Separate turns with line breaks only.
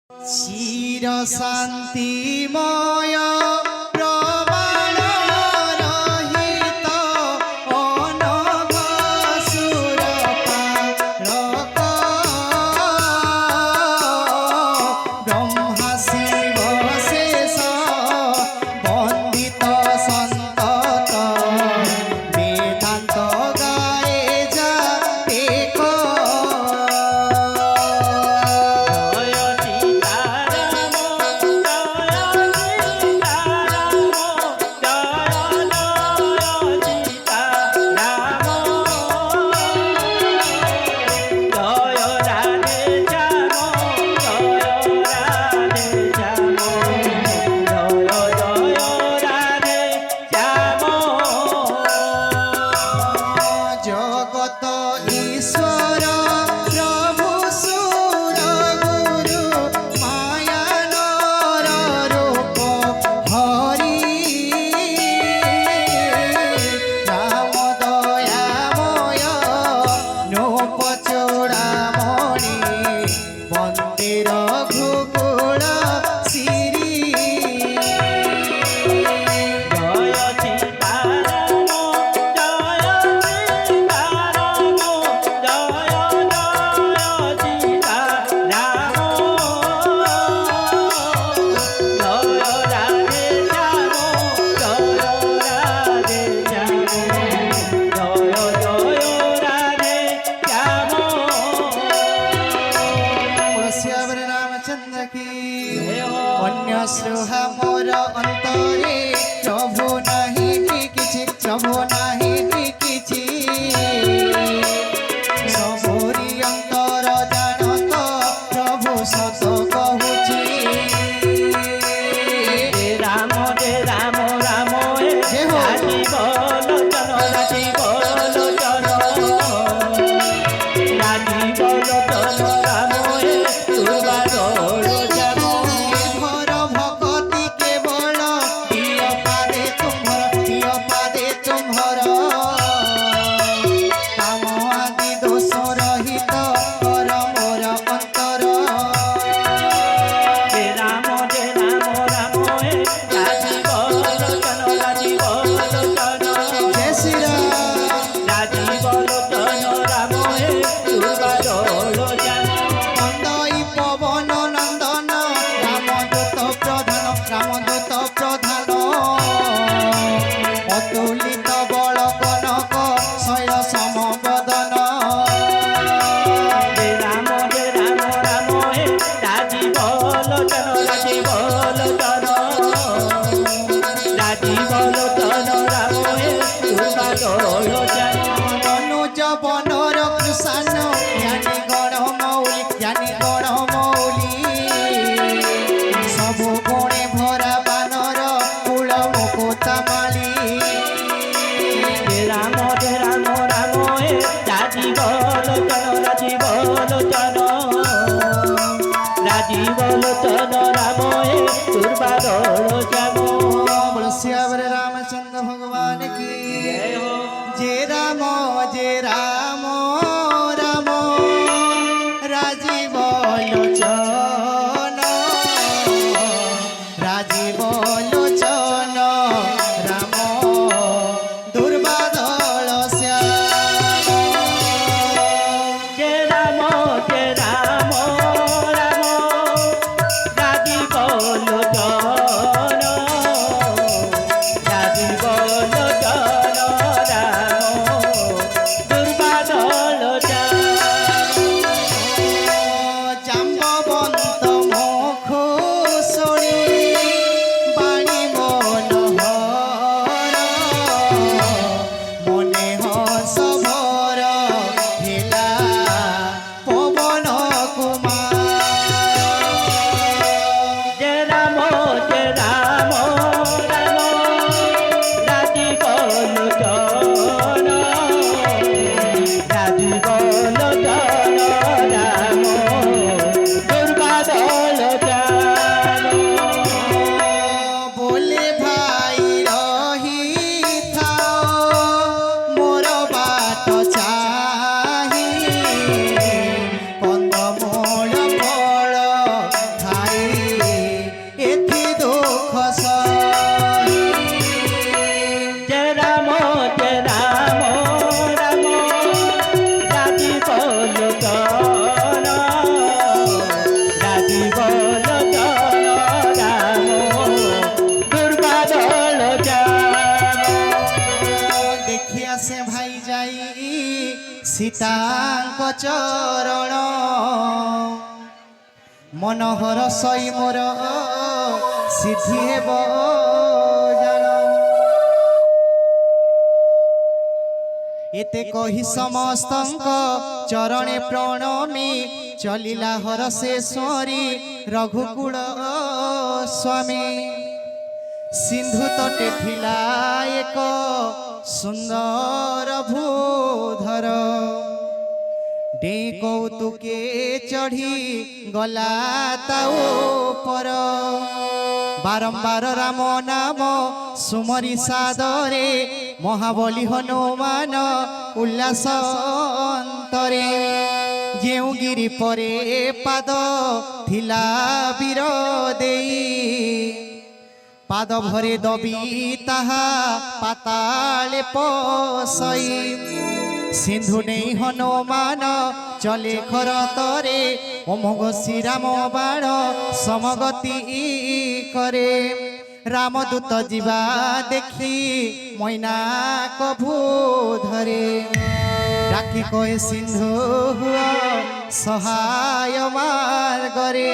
চির শান্তিময় প্রমাণ রহিত অনঘ সুর পালক ব্রহ্মা শিব শেষ বন্দিত সন্তত বেদান্ত গায়ে যা পেক জগত ঈশ্বর প্রভু সুর গুরু মায়ানর রূপ হরি রাম দয়াময় নূপ চূড়ামণি বন্দে রঘুকুল শ্রী রামচন্দ্র কি অন্য শ্রোহা মোর অন্তরে প্রভু নাহি কিছু প্রভু নাহি কিছু সবরি অন্তর জানত প্রভু সত কহুছি
রাম রাম রাম রাজি বল চন রাজি বল চন রাজি বল চন রাম তুবার যাব
ভর ভগতি কেবল প্রিয় পাদে তুম্ভর কাম আদি দোষ রহিত কর মোর অন্তর
রাম রাম রাজি বল চন রাজি বল চন
জয় শ্রীরাম
রাজি বল চন রাম তুবার যাব
নন্দই পবন নন্দন রামদূত প্রধান অতুলিত বল কনক শৈল সমবদন
রাম রাম রাজি বল চন রাজি বল চন রাজি বল চন রাম তুবা দোল জান
অনুজ বনর কৃষাণ জ্ঞানী গণ মৌলি সবু গুণে ভরা বানর কুল মুকুতা মালি
রাম রাম রাজি বল চন রাজি বল চন রাজি বল চন রাম তুবা দোল জান
শ্যাবর রামচন্দ্র ভগবান কি যে রাম রাম রাজীব লোচন রাজীব লোচন রাম দুর্বাদল শ্যাম
রাম রাম রাজি
চরণ মনোহর সই মোর সিদ্ধি হেব জাণ। এতে কহি সমস্তঙ্ক চরণে প্রণমী চলিলা হরশেশ্বরী রঘুকুল স্বামী। সিন্ধু তটে থিলা এক সুন্দর ভূধর ডে কৌতুকে চढ़ी গলা তা উপর। বারম্বার রাম নাম সুমরি সাদরে মহাবলী হনুমান উল্লাস অন্তরে। ଯେଉଁ ଗିରି ପରେ ପାଦ ଥିଲା ବୀର ଦେଇ ପାଦ ଭରେ ଦବି ତାହା ପାତାଳେ ପଶଇ। সিন্ধু নেই হনুমান চলে খরতরে অমোঘ শ্রীরাম বাণ সমগতি করে। রামদূত ଯିବା দেখি মইনা কভু ধরে ডাকি কয়ে সিন্ধু হুয়া সহায় মার্গরে।